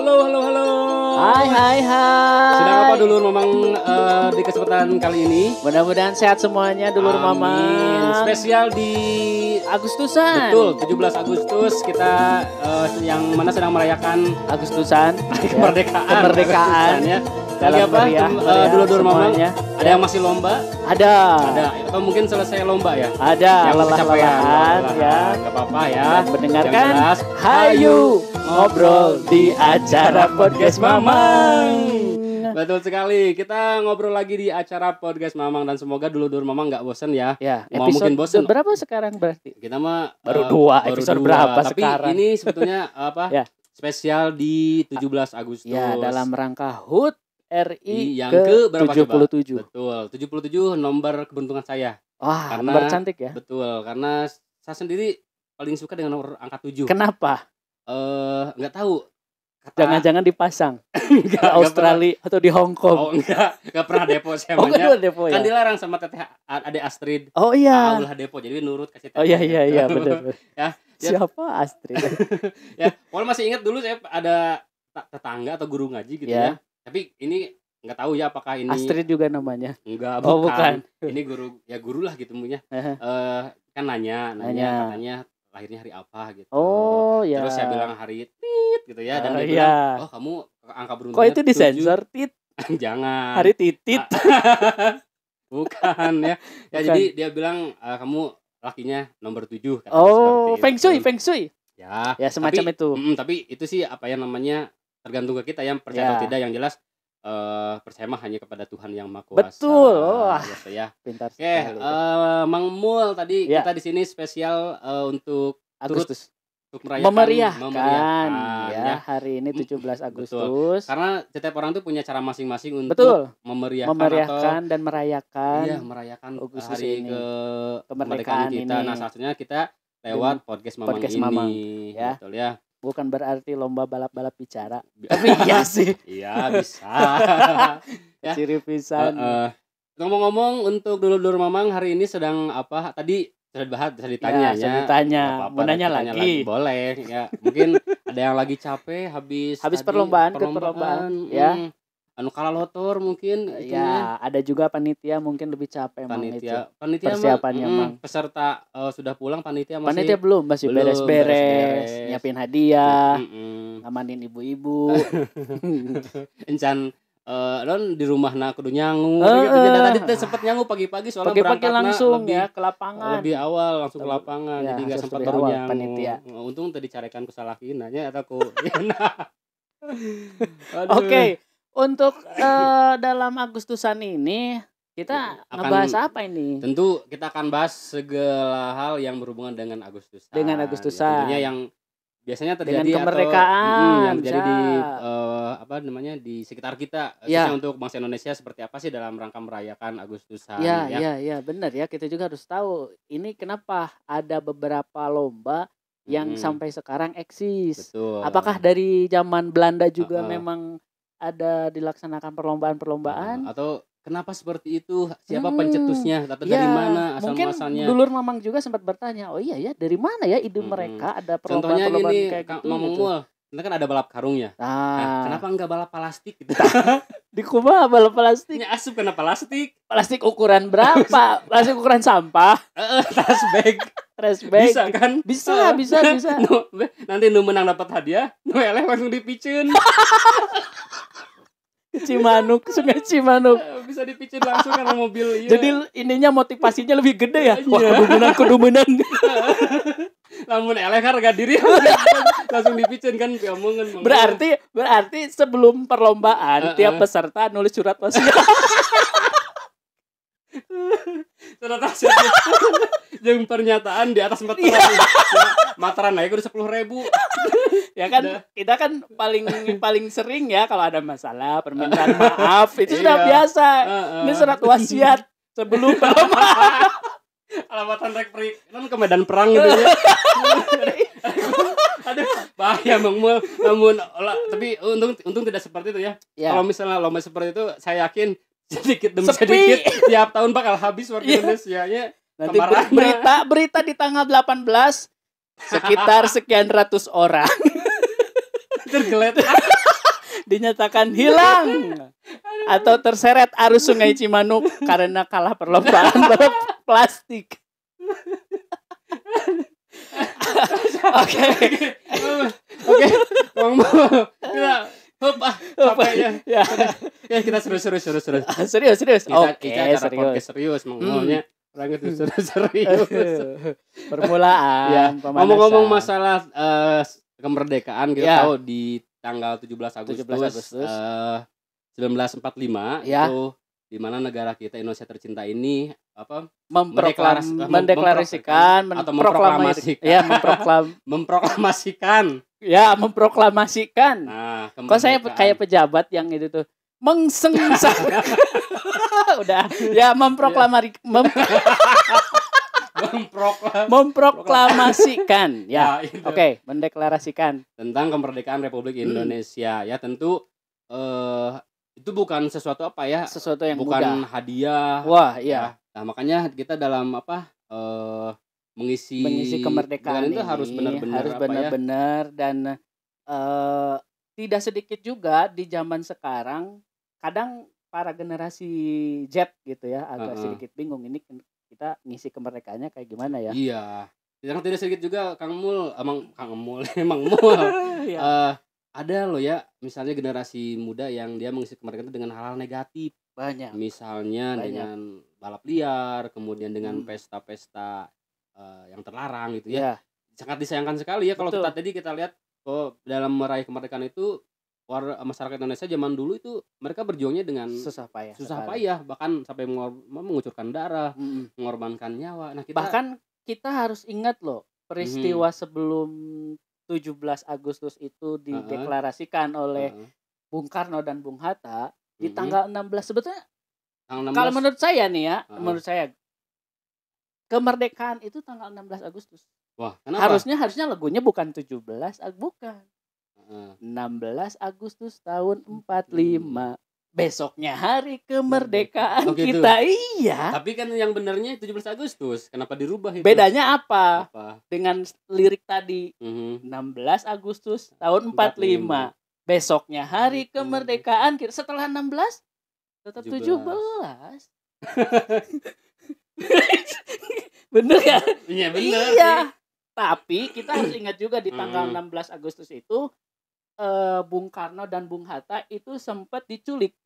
Halo, halo, halo. Hai. Sedang apa dulur Mamang di kesempatan kali ini? Mudah-mudahan sehat semuanya dulur Amin. Mamang. Spesial di Agustusan. betul 17 Agustus kita yang mana sedang merayakan Agustusan. kemerdekaan. Kemerdekaan. Ya. Lagi Dalam apa? meriah Dulur-dulur Mamang. semuanya. Ada yang masih lomba? Ada. Atau mungkin selesai lomba ya? Ada. Yang Lelah-lelahan ya. Gak apa-apa ya. Dan mendengarkan. Yang jelas, Hayu ngobrol di acara podcast Mamang. Betul sekali. Kita ngobrol lagi di acara podcast Mamang dan semoga dulur-dulur Mamang nggak bosen ya. Ya, Mau episode mungkin bosen. berapa sekarang berarti? Kita mah Baru dua, episode berapa Tapi sekarang? ini sebetulnya apa? Ya. Spesial di 17 Agustus. Ya, dalam rangka HUT RI yang ke berapa 77. Betul, 77 nomor keberuntungan saya. Wah, Karena- nomor cantik ya. Betul, karena saya sendiri paling suka dengan nomor angka 7. Kenapa? Enggak tahu. Jangan-jangan dipasang di Enggak Australia atau di Hong Kong. Oh, enggak pernah depo saya Oh, namanya. kedua depo ya. Kan dilarang sama teteh Ade Astrid. Oh iya. Ulah depo, jadi nurut kasih teteh. Oh iya benar. Ya, Siapa Astrid? ya, kalau masih ingat dulu saya ada tetangga atau guru ngaji gitu ya. Tapi ini nggak tahu ya apakah ini Astrid juga namanya. enggak Oh, bukan. Ini guru lah gitu punya. Kan nanya katanya lahirnya hari apa gitu. Oh ya. Terus saya bilang hari tit gitu ya dan dia iya. bilang, "Oh, kamu angka beruntungnya Kok itu disensor tit? 7." Jangan. Hari titit. Bukan ya. Ya Bukan. jadi dia bilang kamu lakinya nomor 7 kata Oh, seperti itu. feng shui. Ya. Ya semacam tapi, itu. Tapi itu sih apa yang namanya tergantung ke kita yang percaya atau tidak, yang jelas percaya mah hanya kepada Tuhan yang Maha Kuasa. Betul. Wah, gitu ya. pintar Oke, sekali. Mang Mul tadi Ya. kita di sini spesial untuk Agustus. untuk memeriahkan Memeriahkan ya ya. hari ini 17 Betul. Agustus. Karena setiap orang tuh punya cara masing-masing untuk Betul. memeriahkan Dan merayakan. iya, merayakan Agustus hari ini. kemerdekaan kita. ini. Nah, salah satunya kita lewat podcast Mamang Podcast ini. Mamang, ya. Betul ya. Bukan berarti lomba balap-balap bicara. Tapi iya sih. Iya, bisa. Ya. Ciri pisan. Ngomong-ngomong untuk dulur-dulur Mamang hari ini sedang apa? Tadi sudah dibahas, bisa ditanya ya. Sudah ditanya. Nggak apa-apa, Mau nanya ditanya lagi. Boleh ya. Mungkin ada yang lagi capek habis tadi perlombaan ya. Anu kalah lotor mungkin Ya, ada juga panitia mungkin lebih capek emang itu. Panitia Persiapannya, mah, Mang. peserta sudah pulang, panitia masih Panitia masih belum beres-beres, nyiapin hadiah, Mm-mm. ngamanin ibu-ibu. Encan non di rumah kudu nyangu Heeh. gitu. Dan tadi teh sempet nyangu pagi-pagi soalnya Pagi-pagi berangkatna langsung lebih, ya ke lapangan. lebih awal langsung ke lapangan, Ya, jadi nggak harus sempat lebih baru awal, nyangu. panitia. Untung tadi carekan ku salah kinanya ataku. Oke, untuk dalam Agustusan ini kita Akan- ngebahas apa ini? Tentu kita akan bahas segala hal yang berhubungan dengan Agustusan. Dengan Agustusan. Tentunya yang biasanya terjadi Dengan kemerdekaan, yang terjadi di bisa. di sekitar kita. Ya. Khususnya untuk bangsa Indonesia seperti apa sih dalam rangka merayakan Agustusan Ya, benar ya. Kita juga harus tahu ini kenapa ada beberapa lomba yang sampai sekarang eksis. Betul. Apakah dari zaman Belanda juga Uh-uh. memang ada dilaksanakan perlombaan-perlombaan? Atau kenapa seperti itu? Siapa pencetusnya? Atau dari mana asal mungkin muasalnya? dulur Mamang juga sempat bertanya, oh iya ya, dari mana ya ide mereka ada Contohnya perlombaan gini, kayak gitu? Mamang Mul, kita kan ada balap karungnya. Nah, Kenapa enggak balap plastik gitu? di kumaha balap plastik? Ini asup kena plastik. Plastik ukuran berapa? Plastik ukuran sampah? Tas bag. Trash bag? Bisa kan? Bisa. Nanti nu menang dapat hadiah, nu eleh langsung dipiceun. Cimanuk, Sungai Cimanuk. Bisa dipiceun langsung karena mobil. Iya. Jadi ininya motivasinya lebih gede ya. Iya. Wah, kudu menang. Lamun eleh harga diri langsung dipiceun kan diomongan. Berarti sebelum perlombaan tiap peserta nulis surat wasiat. Surat wasiat jeung pernyataan di atas materan. Materan naik udah 10.000. Ya kan kita kan paling sering ya kalau ada masalah permintaan maaf itu sudah biasa. Ini surat wasiat sebelum perlombaan. Alamatan rek kan ke medan perang gitu ya. Aduh, bahaya Bang Mul. Tapi untung tidak seperti itu ya. Ya. Kalau misalnya lomba seperti itu, saya yakin sedikit demi Sepi. sedikit tiap tahun bakal habis warga Indonesia-nya. Nanti Kemarahannya. berita di tanggal 18 sekitar sekian ratus orang Tergeletak. dinyatakan hilang atau terseret arus Sungai Cimanuk karena kalah perlombaan balap plastik. Oke. Oke. Kita capeknya. Ya. Kita serius. Serius. Oke, serius. Serius maunya orang itu serius. Permulaan ya. pemanasan. Ngomong-ngomong masalah kemerdekaan, kita tahu di tanggal 17 Agustus 1945 ya. itu di mana negara kita Indonesia tercinta ini mendeklarasikan atau memproklamasikan. Nah, kok saya kayak pejabat yang itu tuh mengsengsa. Udah, ya memproklamasikan ya. Oke, mendeklarasikan tentang kemerdekaan Republik Indonesia. Ya tentu itu bukan sesuatu sesuatu yang bukan mudah. Hadiah. Wah, iya. Ya. Nah, makanya kita dalam mengisi kemerdekaan itu harus benar-benar dan tidak sedikit juga di zaman sekarang kadang para generasi Z gitu ya agak sedikit bingung ini kita ngisi kemerdekaannya kayak gimana ya. Iya. Yang tidak sedikit juga Kang Mul. Ada loh ya, misalnya generasi muda yang dia mengisi kemerdekaan itu dengan hal-hal negatif. Banyak. Misalnya dengan balap liar, kemudian dengan pesta-pesta yang terlarang gitu ya. Sangat disayangkan sekali ya kalau kita lihat dalam meraih kemerdekaan itu masyarakat Indonesia zaman dulu itu mereka berjuangnya dengan susah payah bahkan sampai mengucurkan darah, mengorbankan nyawa. Nah, bahkan kita harus ingat loh peristiwa sebelum 17 Agustus itu dideklarasikan oleh Bung Karno dan Bung Hatta di tanggal 16 sebetulnya. Kalau menurut saya nih ya, menurut saya kemerdekaan itu tanggal 16 Agustus. Wah, kenapa? Harusnya lagunya bukan 17, bukan. 16 Agustus tahun 45. Besoknya hari kemerdekaan kita. Iya. Tapi kan yang benernya 17 Agustus. Kenapa dirubah itu? Bedanya apa? Dengan lirik tadi. 16 Agustus tahun 45. Besoknya hari kemerdekaan kita. Setelah 16 tetap 17. Bener ya? Iya bener. Iya. Tapi kita harus ingat juga di tanggal 16 Agustus itu Bung Karno dan Bung Hatta itu sempat diculik.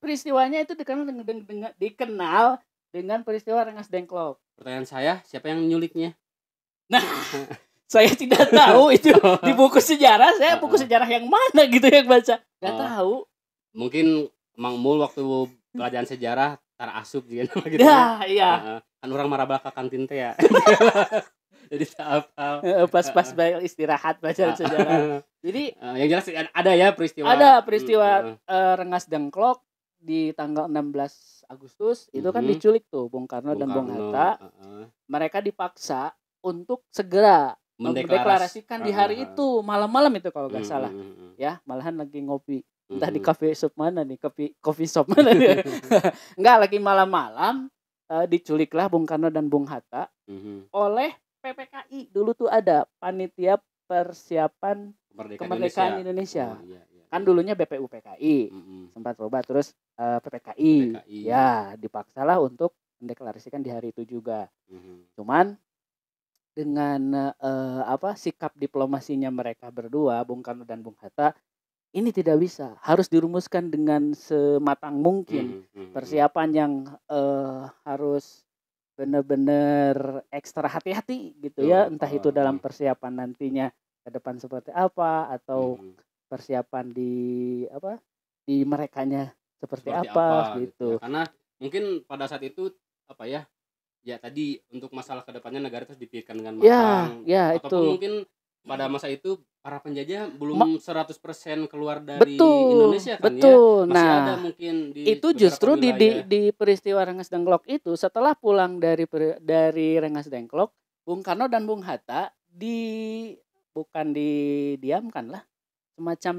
Peristiwanya itu dikenal dengan peristiwa Rengas Dengklok. Pertanyaan saya, siapa yang nyuliknya? Nah, saya tidak tahu itu di buku sejarah. Saya buku sejarah yang mana gitu yang baca. Gak tahu. Mungkin Mang Mul waktu pelajaran sejarah tarasup gitu. Ya, iya. Kan orang marah belakang kantin teh ya. Jadi hafal. Pas istirahat baca sejarah. Jadi yang jelas ada ya peristiwa. Ada peristiwa Rengas Dengklok di tanggal 16 Agustus itu kan diculik tuh Bung Karno dan Bung Hatta. Mereka dipaksa untuk segera mendeklarasikan di hari itu, malam-malam itu kalau nggak salah. Ya, malahan lagi ngopi. Entah di coffee shop mana nih, coffee shop mana nih. Enggak, lagi malam-malam diculiklah Bung Karno dan Bung Hatta oleh PPKI. Dulu tuh ada panitia persiapan kemerdekaan Indonesia. Kan dulunya BPUPKI. Sempat berubah terus PPKI. Ya, dipaksalah untuk mendeklarasikan di hari itu juga. Cuman dengan sikap diplomasinya mereka berdua, Bung Karno dan Bung Hatta, ini tidak bisa. Harus dirumuskan dengan sematang mungkin. Persiapan yang harus benar-benar ekstra hati-hati gitu ya, entah itu dalam persiapan nantinya ke depan seperti apa atau persiapan di merekanya seperti apa gitu. Ya, karena mungkin pada saat itu ya tadi untuk masalah kedepannya negara terus dipikirkan dengan matang. Ya, ataupun itu. Mungkin pada masa itu para penjajah belum 100% keluar dari Indonesia kan ya. Masih ada mungkin itu justru di peristiwa Rengas Dengklok itu, setelah pulang dari Rengas Dengklok, Bung Karno dan Bung Hatta bukan didiamkan lah, semacam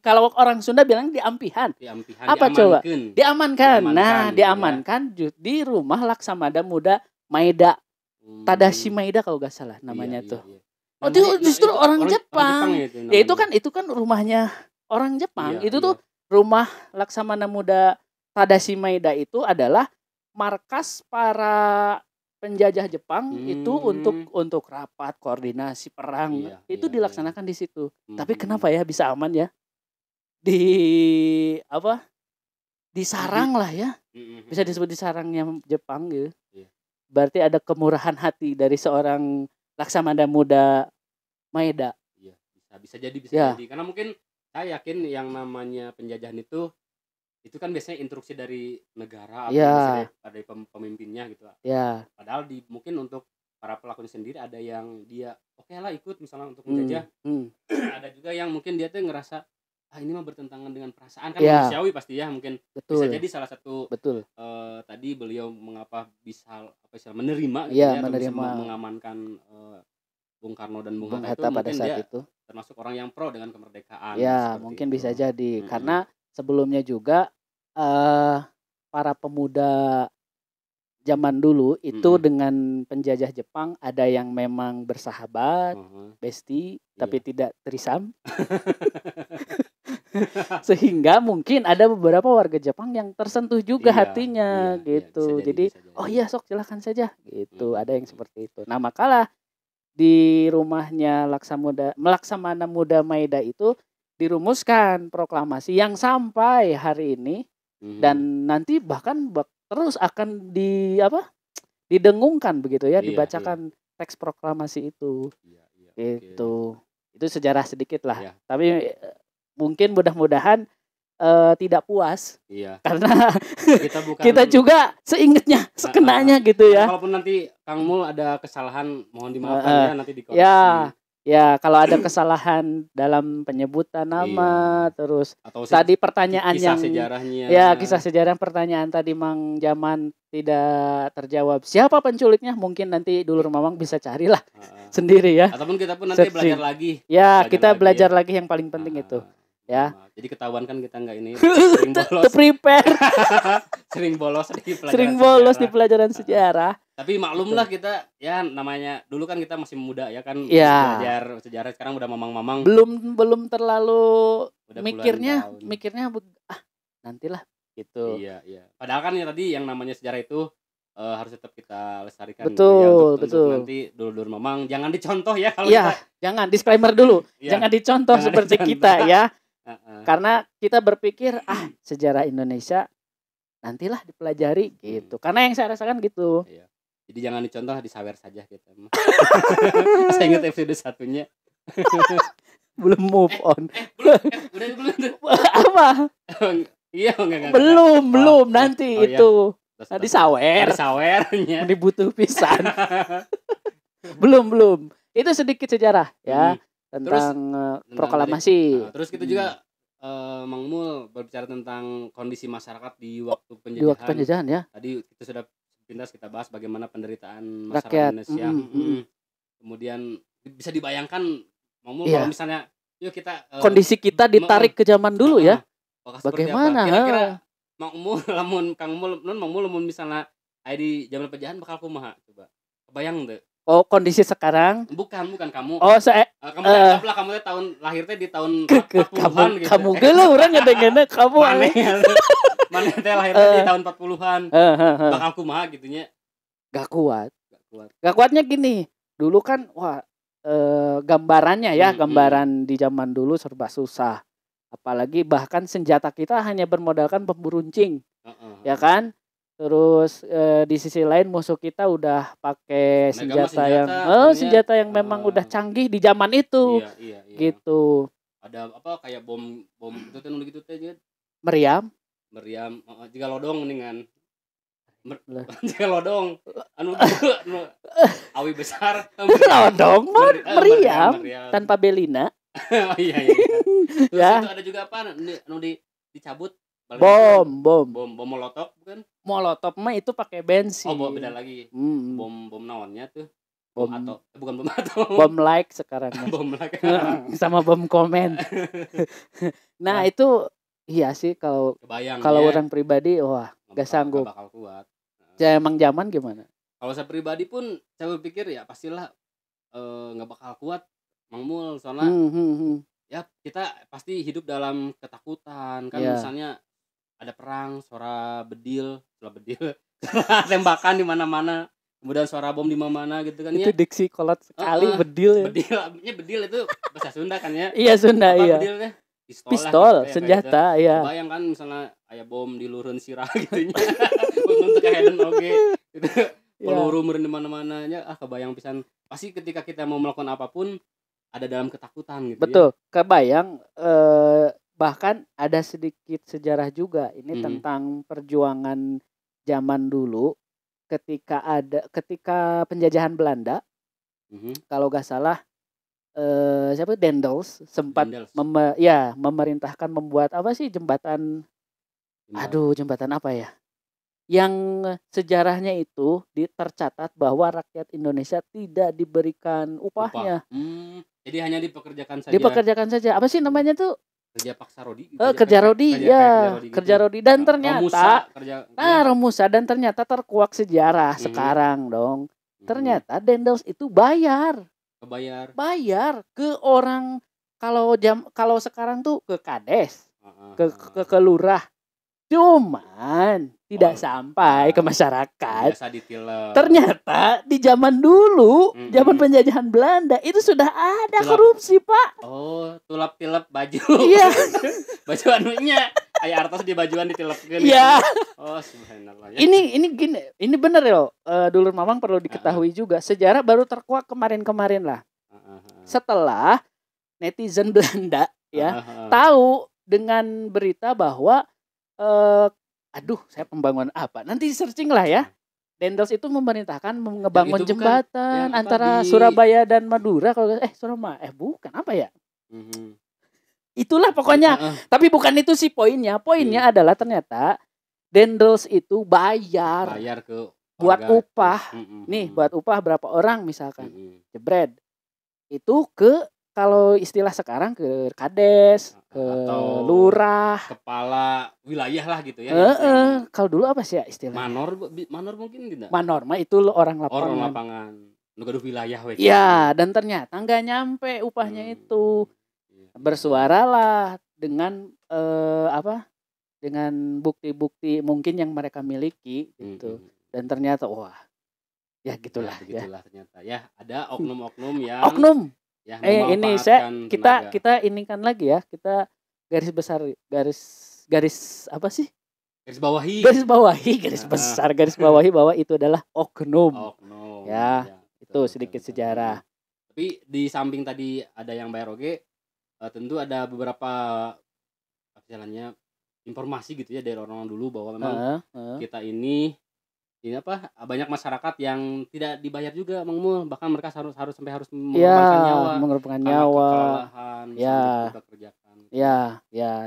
kalau orang Sunda bilang diampihan. Apa coba? Diamankan. Nah, diamankan di rumah Laksamada Muda Maeda. Tadashi Maeda kalau nggak salah namanya tuh. Oh, itu justru orang Jepang. Ya itu kan rumahnya orang Jepang. Itu tuh rumah Laksamana Muda Tadashi Maeda itu adalah markas para penjajah Jepang itu untuk rapat koordinasi perang itu dilaksanakan di situ. Tapi kenapa ya bisa aman ya? Disarang lah ya. Bisa disebut disarangnya Jepang gitu. Berarti ada kemurahan hati dari seorang Laksamana Muda Maeda. Iya, bisa jadi jadi. Karena mungkin saya yakin yang namanya penjajahan itu kan biasanya instruksi dari negara atau dari pemimpinnya gitu. Padahal mungkin untuk para pelakunya sendiri ada yang dia oke lah ikut misalnya untuk menjajah. Ada juga yang mungkin dia tuh ngerasa ini mah bertentangan dengan perasaan kan manusiawi pasti ya mungkin. Bisa jadi salah satu tadi beliau mengapa bisa menerima gitu menerima. Bisa mengamankan Bung Karno dan Bung Hatta pada saat itu termasuk orang yang pro dengan kemerdekaan. Mungkin itu. Bisa jadi karena sebelumnya juga para pemuda zaman dulu itu dengan penjajah Jepang ada yang memang bersahabat, bestie, tapi tidak trisam. Sehingga mungkin ada beberapa warga Jepang yang tersentuh juga hatinya gitu. Jadi sok silakan saja gitu. Ada yang seperti itu. Nah, makalah di rumahnya Laksamana Muda Maeda itu dirumuskan proklamasi yang sampai hari ini dan nanti bahkan terus akan didengungkan begitu ya, dibacakan teks proklamasi itu. Itu sejarah sedikit lah. Tapi mungkin mudah-mudahan tidak puas karena kita juga seingetnya sekenanya gitu ya. Walaupun nanti Kang Mul ada kesalahan mohon dimaafkan nanti dikoreksi. Ya, kalau ada kesalahan dalam penyebutan nama, terus atau tadi pertanyaan kisah sejarahnya. Kisah sejarah pertanyaan tadi Mang Jaman tidak terjawab. Siapa penculiknya? Mungkin nanti Dulur Mamang bisa carilah sendiri ya. Ataupun kita pun nanti belajar lagi. Kita belajar lagi yang paling penting itu. Jadi ketahuan kan kita enggak ini sering bolos di pelajaran sejarah. Tapi maklumlah kita namanya dulu kan kita masih muda ya kan belajar sejarah, sekarang udah mamang-mamang. Belum terlalu mikirnya nantilah gitu. Iya. Padahal kan tadi yang namanya sejarah itu harus tetap kita lestarikan betul. Untuk nanti dulur mamang jangan dicontoh ya kalau jangan disclaimer dulu. Jangan dicontoh seperti kita ya. Karena kita berpikir sejarah Indonesia nantilah dipelajari gitu. Karena yang saya rasakan gitu. Jadi jangan dicontoh, disawer saja kita. Saya ingat episode satunya. Belum move on. Belum. Apa? Iya, enggak. Belum nanti itu. Tadi sawernya. Dibutuh pisan. Belum. Itu sedikit sejarah ya tentang proklamasi. Terus kita juga Mang Mul berbicara tentang kondisi masyarakat di waktu penjajahan. Di waktu penjajahan ya. Tadi kita sudah kita bahas bagaimana penderitaan masyarakat Indonesia. Kemudian bisa dibayangkan Mang Mul kalau misalnya yuk kita kondisi kita ditarik ke zaman dulu ya. Bagaimana? Kira-kira Mang Mul lamun Kang Mul Mang Mul lamun misalnya di zaman penjajahan bakal kumaha coba. Kebayang teu? Oh, kondisi sekarang? Bukan kamu. Oh, kamu anggaplah kamu tahun lahir di tahun 40-an gitu. Kamu geuleuh urang ngadengena kamu aneh. Mana teh lahir di tahun 40-an. Bakal kumaha gitu nya. Gak kuat. Gak kuatnya gini. Dulu kan gambarannya gambaran di zaman dulu serba susah. Apalagi bahkan senjata kita hanya bermodalkan pemburuncing. Ya kan? Terus di sisi lain musuh kita udah pakai senjata yang memang udah canggih di zaman itu. Iya. Gitu. Ada apa kayak bom itu teh gitu teh. Meriam, jika lodong mendingan. Jika lodong anu awi besar. Lodong meriam tanpa belina. Oh iya. Terus itu ada juga apa anu dicabut bom molotov bukan? Molotov mah itu pakai bensin. Oh, beda lagi. Bom naonnya tuh? Bukan bom atom. Bom like sekarang. Bom like. Sama bom komen. Nah, itu iya sih kalau orang pribadi gak sanggup. Bakal kuat. Emang zaman gimana? Kalau saya pribadi pun saya berpikir ya pastilah nggak bakal kuat Mang Mul soalnya ya kita pasti hidup dalam ketakutan kan, misalnya ada perang, suara bedil, tembakan di mana-mana, kemudian suara bom di mana-mana gitu kan ya. Itu diksi kolot sekali bedil. Bedil itu bahasa Sunda kan ya. Iya Sunda. Iya. Bedil teh pistol, senjata gitu. Ya. Kebayang kan misalnya aya bom di lureun sirah gitu nya. Untuk kaheden oge gitu. Peluru meureun di mana-mana nya, kebayang pisan. Pasti ketika kita mau melakukan apapun ada dalam ketakutan gitu. Betul. Ya. Kebayang bahkan ada sedikit sejarah juga ini tentang perjuangan zaman dulu ketika penjajahan Belanda. Kalau gak salah siapa Dendels sempat memerintahkan membuat apa sih jembatan apa ya yang sejarahnya itu tercatat bahwa rakyat Indonesia tidak diberikan upahnya. Jadi hanya dipekerjakan saja. Apa sih namanya tuh? Kerja paksa Rodi. Kerja Rodi dan ternyata Romusa dan ternyata terkuak sejarah sekarang dong. Ternyata Dendels itu bayar ke orang, kalau sekarang tuh ke kades, ke lurah, cuman tidak sampai ke masyarakat. Ternyata di zaman dulu, zaman penjajahan Belanda itu sudah ada korupsi, Pak. Tulap-tilap baju. Iya. Baju anunya aya artos di bajuan ditilapkeun. Iya. Subhanallah. Ini bener ya. Dulur Mamang perlu diketahui juga, sejarah baru terkuak kemarin-kemarin lah. Setelah netizen Belanda tahu dengan berita bahwa saya pembangunan apa? Nanti searching lah ya. Dendels itu memerintahkan ngebangun jembatan antara Surabaya dan Madura bukan apa ya? Itulah pokoknya. Tapi bukan itu sih poinnya. Poinnya adalah ternyata Dendels itu bayar ke buat upah. Nih, buat upah berapa orang misalkan. Jebret. Itu kalau istilah sekarang ke kades, ke lurah, kepala wilayah lah gitu ya. Kalau dulu apa sih ya istilahnya? Manor mungkin tidak. Manor mah itu orang lapangan. Orang lapangan. Nugaduh wilayah we. Ya, dan ternyata nggak nyampe upahnya itu. Bersuaralah dengan dengan bukti-bukti mungkin yang mereka miliki gitu. Dan ternyata ya gitulah ternyata ya ada oknum-oknum yang ini kita inikan lagi ya, kita garis apa sih? Garis bawahi bahwa itu adalah oknum. Ya, itu sedikit sejarah. Tapi di samping tadi ada yang bayar oge, tentu ada beberapa jalannya informasi gitu ya dari orang dulu bahwa memang kita ini banyak masyarakat yang tidak dibayar juga Mang Mul, bahkan mereka harus mengorbankan nyawa kelelahan dikerjakan.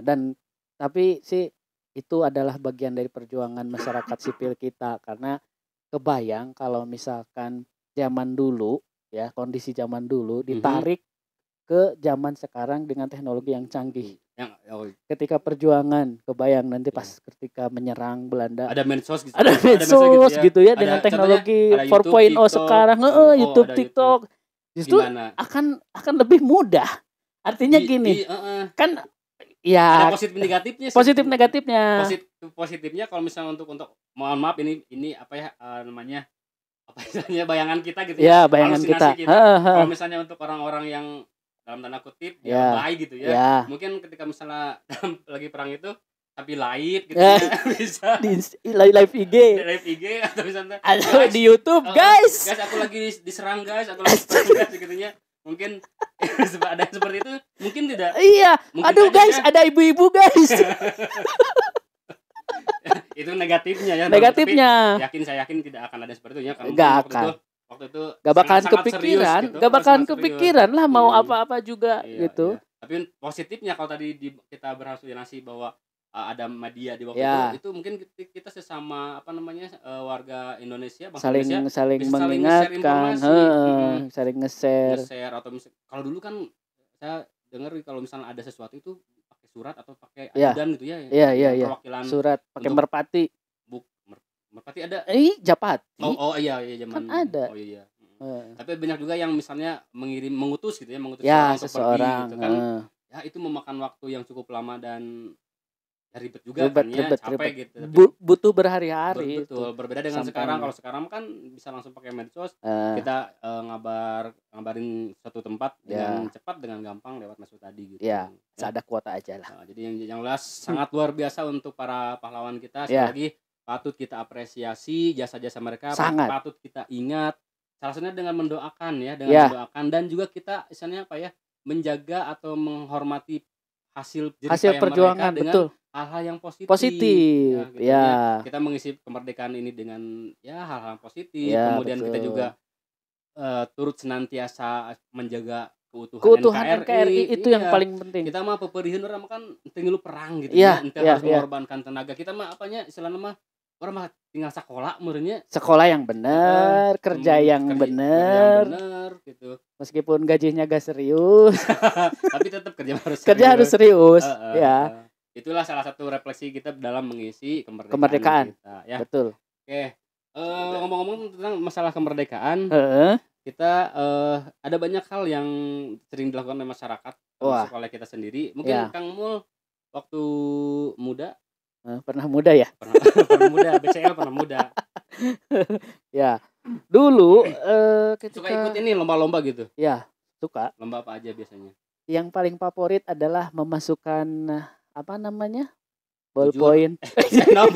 Dan tapi sih itu adalah bagian dari perjuangan masyarakat sipil kita, karena kebayang kalau misalkan zaman dulu ya, kondisi zaman dulu ditarik ke zaman sekarang dengan teknologi yang canggih. Ketika perjuangan, kebayang nanti pas ketika menyerang Belanda ada medsos gitu ya dengan teknologi 4.0 sekarang, YouTube, TikTok, justru akan lebih mudah. Artinya gini, kan ya ada positif negatifnya. Positifnya kalau misalnya untuk mohon maaf ini apa ya namanya bayangan kita gitu ya. Bayangan kita. Kalau misalnya untuk orang-orang yang dalam tanda kutip baik gitu ya. Mungkin ketika misalnya lagi perang itu tapi live gitu bisa di live IG atau misalnya di YouTube guys aku lagi diserang guys gitu nya. Mungkin ada seperti itu, mungkin tidak. Iya. Aduh guys, ada ibu-ibu guys. Itu negatifnya ya. Saya yakin tidak akan ada seperti itu ya. Waktu itu gak bakalan kepikiran lah mau apa-apa juga gitu. Iya. Tapi positifnya kalau tadi kita berhasil bahwa ada media di waktu itu mungkin kita sesama warga Indonesia, saling mengingatkan, saling nge-share atau kalau dulu kan saya dengar kalau misalnya ada sesuatu itu pakai surat atau pakai ajudan gitu ya. Iya. Surat pakai merpati. Merpati ada? Japati. Iya zaman. Kan ada. Oh iya. Tapi banyak juga yang misalnya mengutus gitu ya, seseorang pergi gitu kan. ya itu memakan waktu yang cukup lama dan ribet juga kan ya, capek gitu. Butuh berhari-hari. Betul, berbeda dengan sekarang. Kalau sekarang kan bisa langsung pakai medsos, kita ngabarin satu tempat dengan cepat, dengan gampang lewat medsos tadi gitu. Ya, ada kuota aja lah. Jadi yang jelas sangat luar biasa untuk para pahlawan kita. Sekali lagi patut kita apresiasi jasa-jasa mereka, patut kita ingat. Salah satunya dengan mendoakan ya, mendoakan dan juga kita misalnya menjaga atau menghormati hasil perjuangan mereka dengan hal-hal yang positif. Ya, kita mengisi kemerdekaan ini dengan hal-hal positif. Kemudian kita juga turut senantiasa menjaga keutuhan NKRI itu yang paling penting. Kita mah peperihun orang kan tinggal perang gitu harus mengorbankan tenaga. Kita mah istilahnya mah orang mah tinggal sekolah murnya. Sekolah yang benar, kerja yang benar gitu. Meskipun gajinya gak serius, tapi tetap kerja harus serius. Itulah salah satu refleksi kita dalam mengisi kemerdekaan kita, ya. Betul. Oke. Ngomong-ngomong tentang masalah kemerdekaan, kita ada banyak hal yang sering dilakukan oleh masyarakat, termasuk oleh kita sendiri. Mungkin Kang Mul waktu muda pernah muda ya? Pernah muda, BCL pernah muda. Ya. Dulu suka ikut ini lomba-lomba gitu? Ya, suka. Lomba apa aja biasanya? Yang paling favorit adalah memasukkan ballpoint ke dalam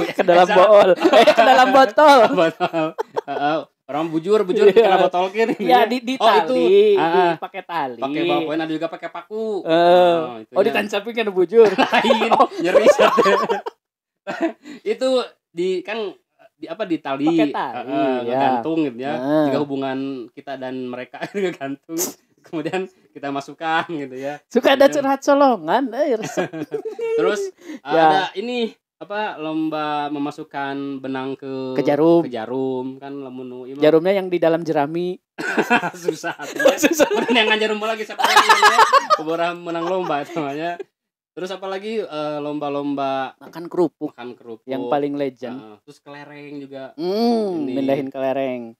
ke dalam botol. Orang bujur kena botol kiri. Ya, di tali, pakai tali. Pakai ballpoint, ada juga pakai paku. Ditancapin kan bujur. Lain, nyeri. Itu di tali, gantung gitu ya. Jika hubungan kita dan mereka gantung, kemudian kita masukkan gitu ya. Suka ada curhat colongan, Terus ada ini lomba memasukkan benang ke jarum kan jarumnya yang di dalam jerami. Susah. Yang jarum lagi siapa lagi ya. Keborah menang lomba itu namanya. Terus apalagi lomba-lomba makan kerupuk yang paling legend. Terus kelereng juga. Mindahin kelereng.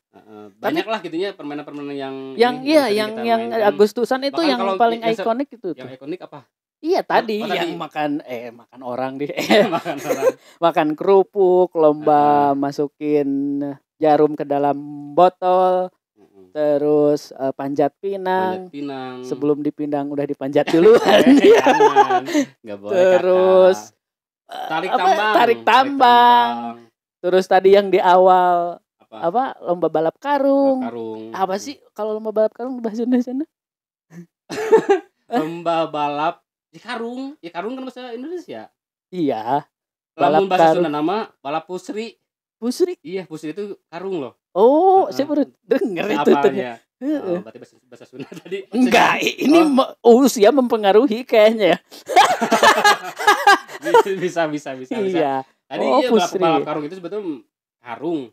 Banyak lah gitunya permainan-permainan yang Agustusan itu bahkan yang paling ikonik itu. Yang ikonik apa? Iya tadi yang makan orang makan kerupuk, lomba masukin jarum ke dalam botol. Terus panjat pinang. Sebelum dipindang udah dipanjat duluan. Nggak boleh. Terus tarik tambang. Terus tadi yang di awal lomba balap karung. Apa sih kalau lomba balap karung bahasa Indonesia? Lomba balap di karung. Ya karung kan bahasa Indonesia. Iya. Balap bahasa Sunda nama balap pusri. Pusri? Iya, pusri itu karung loh. Saya baru denger itu. Ya? Berarti bahasa Sunda tadi. Enggak, ini usia mempengaruhi kayaknya ya. bisa. Iya. Tadi balap karung itu sebetulnya karung.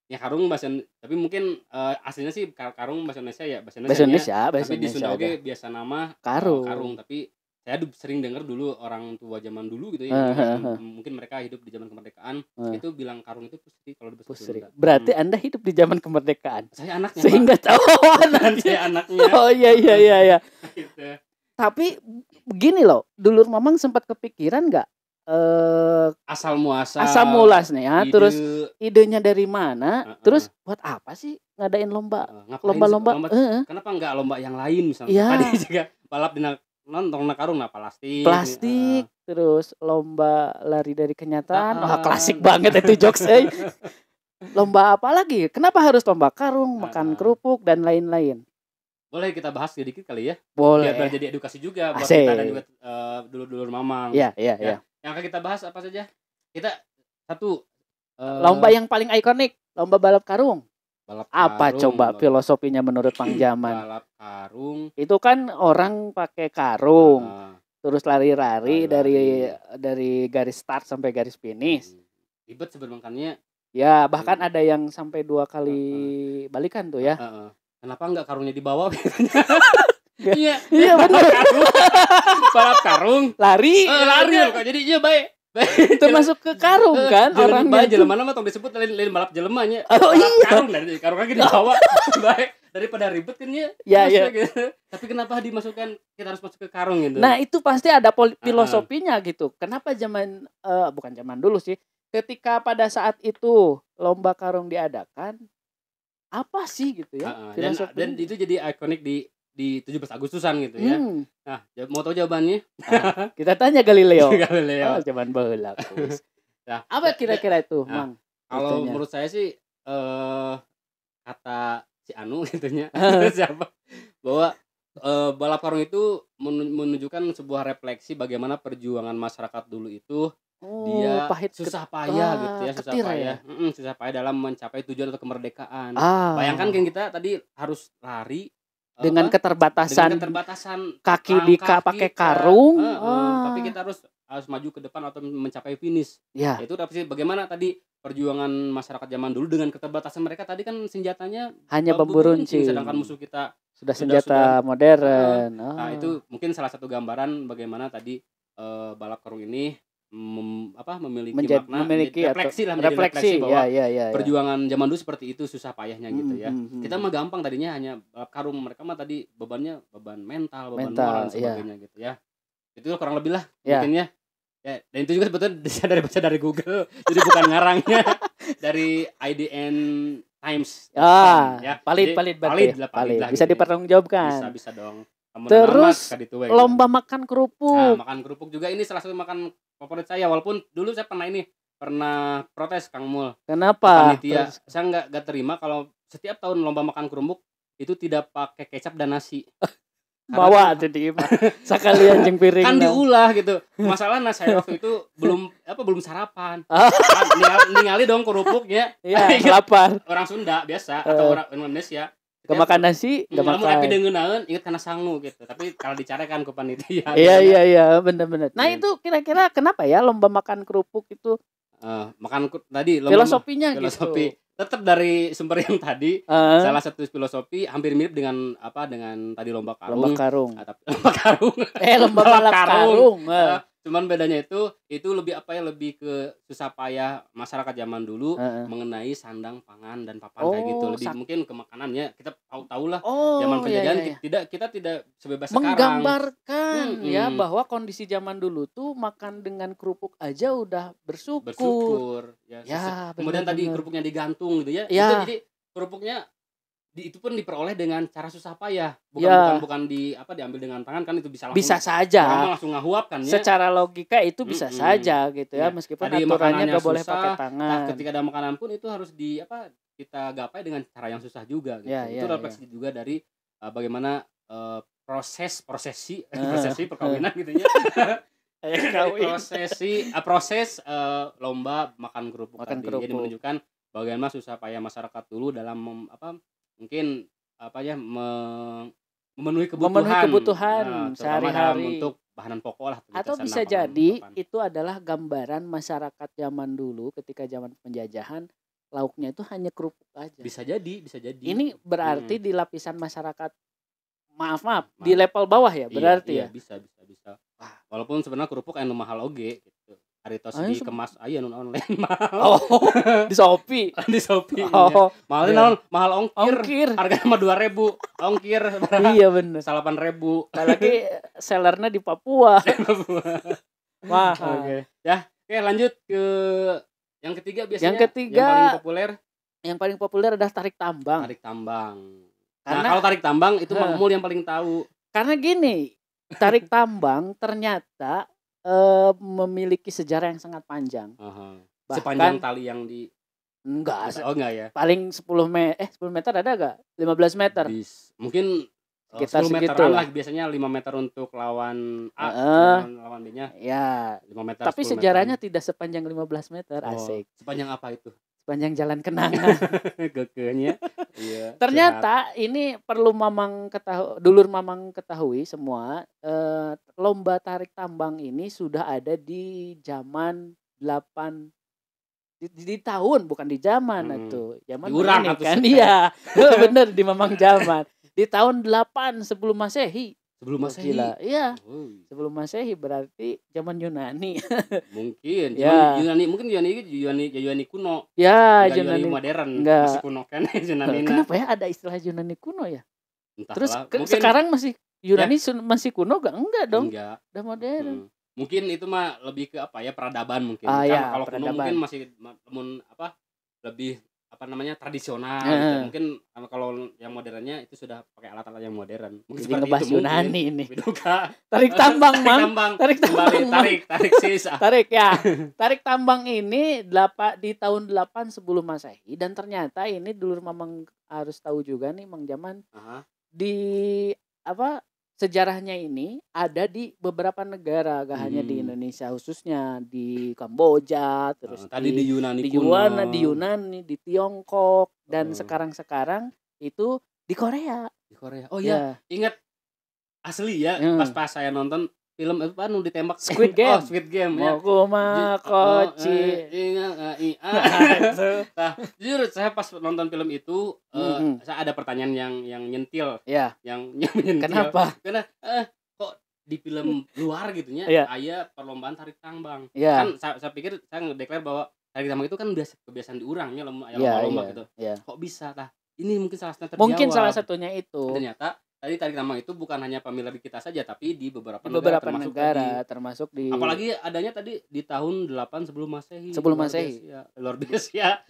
Ya karung bahasa, tapi mungkin aslinya sih karung bahasa Indonesia ya, bahasa Indonesia. Tapi di Sunda oke biasa nama karung, tapi saya sering dengar dulu orang tua zaman dulu gitu ya, mungkin mereka hidup di zaman kemerdekaan, itu bilang karung itu pusri kalau di bahasa Sunda. Berarti Anda hidup di zaman kemerdekaan. Saya anaknya. Sehingga tahu saya anaknya. Oh iya. Gitu. Tapi begini loh, dulur Mamang sempat kepikiran nggak asal muasnya ya, terus idenya dari mana, terus buat apa sih ngadain lomba? Kenapa nggak lomba yang lain misalnya? Tadi juga balap di nonton karung plastik, terus lomba lari dari kenyataan. Klasik banget itu jokes. Lomba apa lagi? Kenapa harus lomba karung, makan kerupuk dan lain-lain? Boleh kita bahas sedikit kali ya? Boleh. Biar jadi edukasi juga buat kita dan juga dulur-dulur Mamang. Iya. Yang akan kita bahas apa saja? Kita satu lomba yang paling ikonik, lomba balap karung. Apa coba filosofinya menurut Pang Jaman? Balap karung. Itu kan orang pakai karung, terus lari-lari dari garis start sampai garis finish. Ribet sebenarnya. Ya, bahkan ada yang sampai 2 kali balikan tuh ya. Kenapa enggak karungnya di bawah? Iya benar. Balap karung. Lari. Jadi iya baik termasuk ke karung kan orangnya. Jelema mah tong disebut lain balap jelemanya. Oh iya. Karung lagi dibawa. Baik daripada ribet kan ya. Iya. Gitu. Tapi kenapa dimasukkan kita harus masuk ke karung gitu? Nah, itu pasti ada filosofinya gitu. Kenapa bukan zaman dulu sih. Ketika pada saat itu lomba karung diadakan, apa sih gitu ya? Dan itu jadi ikonik di 17 Agustusan gitu ya. Nah, mau tahu jawabannya? Kita tanya Galileo. Galileo. Zaman baheula. Nah, apa kira-kira itu, Mang? Kalau menurut saya sih kata si Anu gitunya. Siapa? Bahwa balap karung itu menunjukkan sebuah refleksi bagaimana perjuangan masyarakat dulu itu dia susah payah gitu ya, susah payah dalam mencapai tujuan atau kemerdekaan. Bayangkan kan kita tadi harus lari dengan keterbatasan kaki pakai karung, tapi kita harus maju ke depan atau mencapai finish. Ya. Itu bagaimana tadi perjuangan masyarakat zaman dulu dengan keterbatasan mereka tadi kan senjatanya hanya bambu runcing, sedangkan musuh kita sudah senjata modern. Nah, itu mungkin salah satu gambaran bagaimana tadi balap karung ini memiliki refleksi bahwa perjuangan zaman dulu seperti itu, susah payahnya gitu ya. Kita mah gampang tadinya hanya karung, mereka mah tadi beban mental, beban moral dan sebagainya gitu ya. Itu kurang lebih lah mungkin ya. Dan itu juga sebetulnya bisa baca dari Google, jadi bukan ngarangnya dari IDN Times. Valid. Bisa dipertanggungjawabkan. Bisa dong. Terus lomba makan kerupuk. Nah, makan kerupuk juga ini salah satu makan favorit saya, walaupun dulu saya pernah protes Kang Mul. Kenapa? Panitia. Saya enggak terima kalau setiap tahun lomba makan kerupuk itu tidak pakai kecap dan nasi. Bawa jadi sekalian jeung piring. Kan diulah gitu. Masalahnya saya waktu itu belum sarapan. Ningali dong kerupuknya. Iya, lapar. Orang Sunda biasa atau orang Indonesia. Kemakan nasi, enggak makan. Tapi dengeun inget karena sangu gitu. Tapi kalau dicarekan ke panitia. Iya, benar. Nah, itu kira-kira kenapa ya lomba makan kerupuk itu? Tadi lomba filosofinya filosofi. Gitu. Tetap dari sumber yang tadi, salah satu filosofi hampir mirip dengan tadi lomba karung. Lomba balap karung. Cuman bedanya itu lebih lebih ke susah payah masyarakat zaman dulu mengenai sandang, pangan dan papan kayak gitu. Lebih mungkin ke makanannya kita tahu lah. Zaman penjajahan kita tidak sebebas sekarang. Menggambarkan ya bahwa kondisi zaman dulu tuh makan dengan kerupuk aja udah bersyukur. Ya, kemudian tadi kerupuknya digantung gitu ya. Itu jadi kerupuknya itu pun diperoleh dengan cara susah payah, bukan diambil dengan tangan kan, itu bisa saja langsung ngahuap kan ya. Secara logika itu bisa saja gitu ya, meskipun aturannya nggak boleh pakai tangan. Ketika ada makanan pun itu harus kita gapai dengan cara yang susah juga gitu. Itu refleksi juga dari bagaimana prosesi perkawinan gitu ya. proses lomba makan kerupuk tadi. Jadi menunjukkan bagaimana susah payah masyarakat dulu dalam mungkin memenuhi kebutuhan sehari-hari untuk bahan pokok lah. Atau bisa jadi itu adalah gambaran masyarakat zaman dulu ketika zaman penjajahan, lauknya itu hanya kerupuk aja. Bisa jadi. Ini berarti di lapisan masyarakat maaf di level bawah ya berarti. Iya, bisa. Walaupun sebenarnya kerupuk anu mahal oge gitu. Aritos dikemas aya nu online mahal. Di Shopee. Mahal ongkir. Harganya mah 2.000 ongkir. Iya bener. 8.000. Apalagi sellernya di Papua. Wah. Oke, lanjut ke yang ketiga biasanya. Yang ketiga yang paling populer adalah tarik tambang. Karena kalau tarik tambang itu Mang Mul yang paling tahu. Karena gini, tarik tambang ternyata memiliki sejarah yang sangat panjang. Bahkan, sepanjang tali yang di enggak ya. Paling 10 meter ada enggak? 15 meter. Mungkin kita 10 meteran lah, biasanya 5 meter untuk lawan A, lawan B-nya. Ya. 5 meter. Tapi sejarahnya tidak sepanjang 15 meter, asik. Sepanjang apa itu? Sepanjang jalan kenangan. Gekenya. Iya. Ternyata ini perlu dulur Mamang ketahui semua, lomba tarik tambang ini sudah ada di zaman 8 di tahun, bukan di zaman itu. Zaman ini kan. Iya. Bener, di Mamang zaman. Di tahun 8 sebelum Masehi. Sebelum Masehi. Iya. Sebelum Masehi berarti zaman Yunani. Mungkin. Ya. Yunani kuno. Ya, Yunani modern. Masih kuno kan Yunani. Kenapa ya ada istilah Yunani kuno ya? Entahlah. Terus sekarang masih Yunani masih kuno gak? Enggak dong. Enggak. Udah modern. Mungkin itu mah lebih ke apa ya, peradaban mungkin. Kan kalau kuno mungkin masih lebih tradisional gitu. Mungkin kalau yang modernnya itu sudah pakai alat-alat yang modern. Mungkin jadi ngebahas Yunani ini. Tarik tambang, Mang. Tarik sisa. Tarik tambang ini di tahun 8 sebelum Masehi, dan ternyata ini dulur Mamang harus tahu juga nih Mang Jaman. Di sejarahnya ini ada di beberapa negara, gak hanya di Indonesia, khususnya di Kamboja, terus tadi di Yunani di Yunani, di Tiongkok, dan sekarang itu di Korea. Oh iya, ingat asli ya, pas saya nonton film apa ditembak Squid Game. Squid Game ya. Koci. Nah, jujur saya pas nonton film itu saya ada pertanyaan yang nyentil. Yang menyentil. Kenapa? Karena kok di film luar gitunya aya perlombaan tarik tambang. Kan saya pikir saya ngedeklar bahwa tarik tambang itu kan kebiasaan di urangnya lomba gitu. Kok bisa tah? Ini mungkin salah satunya terjawab. Mungkin salah satunya itu. Ternyata tadi tarik tambang itu bukan hanya pemilik kita saja, tapi di beberapa negara termasuk di apalagi adanya tadi di tahun 8 sebelum Masehi. Luar biasa ya.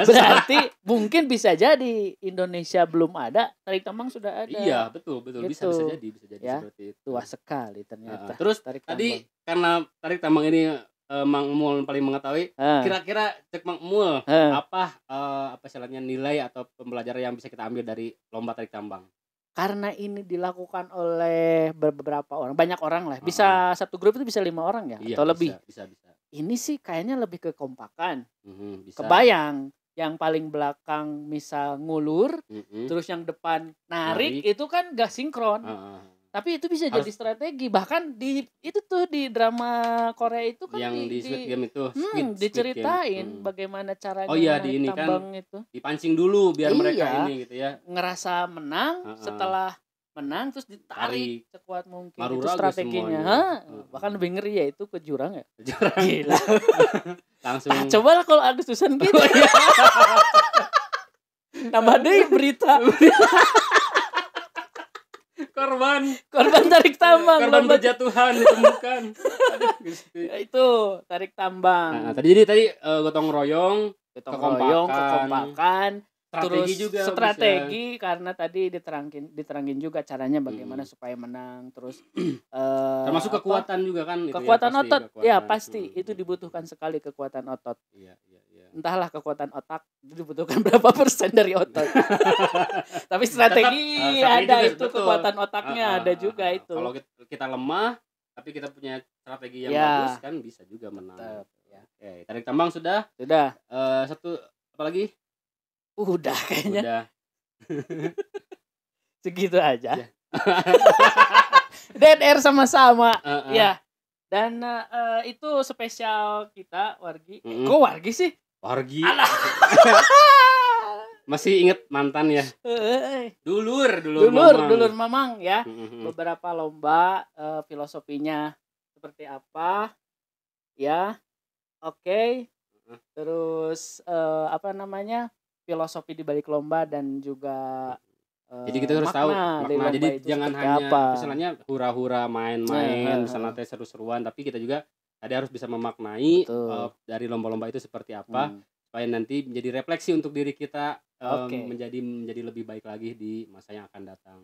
Berarti mungkin bisa jadi Indonesia belum ada, tarik tambang sudah ada. Iya, betul. Gitu. Bisa jadi ya, seperti itu. Tua sekali ternyata. Terus tadi karena tarik tambang ini Mang Mul paling mengetahui. Kira-kira cek Mang Mul apa istilahnya nilai atau pembelajaran yang bisa kita ambil dari lomba tarik tambang? Karena ini dilakukan oleh beberapa orang, banyak orang lah. Bisa satu grup itu bisa 5 orang ya, atau lebih. Bisa. Ini sih kayaknya lebih ke kompakan. Bisa. Kebayang yang paling belakang misal ngulur, terus yang depan narik. Itu kan gak sinkron. Tapi itu bisa jadi strategi. Bahkan di drama Korea itu kan yang di Squid Game itu diceritain bagaimana caranya di ini tambang kan itu. Dipancing dulu biar mereka ini gitu ya. Ngerasa menang, setelah menang terus ditarik sekuat mungkin. Marura itu strateginya. Bahkan lebih ngeri ya itu ke jurang ya. Gila. Langsung. Cobalah kalau Agustusan gitu. Nambah deh berita. korban tarik tambang, korban berjatuhan ditemukan. Itu tarik tambang. Tadi gotong royong, kekompakan, terus juga strategi bisa. Karena tadi diterangin juga caranya bagaimana supaya menang, terus termasuk kekuatan juga kan. Kekuatan otot, pasti itu dibutuhkan sekali kekuatan otot. Iya. Entahlah kekuatan otak dibutuhkan berapa persen dari otot. Tapi strategi ada itu, betul. Kekuatan otaknya ada juga itu. Kalau kita lemah tapi kita punya strategi yang bagus kan bisa juga menang. Oke, tarik tambang sudah. Satu apa lagi? Udah kayaknya. Segitu aja. Dead air sama-sama. Ya. Dan itu spesial kita Wargi. Kok Wargi sih? Wargi. Masih inget mantan ya? Dulur Mamang ya. Beberapa lomba filosofinya seperti apa? Ya. Oke. Terus filosofi di balik lomba dan juga jadi kita harus tahu makna. Jadi jangan hanya misalnya hura-hura main-main, misalnya seru-seruan, tapi kita juga harus bisa memaknai dari lomba-lomba itu seperti apa supaya nanti menjadi refleksi untuk diri kita menjadi lebih baik lagi di masa yang akan datang.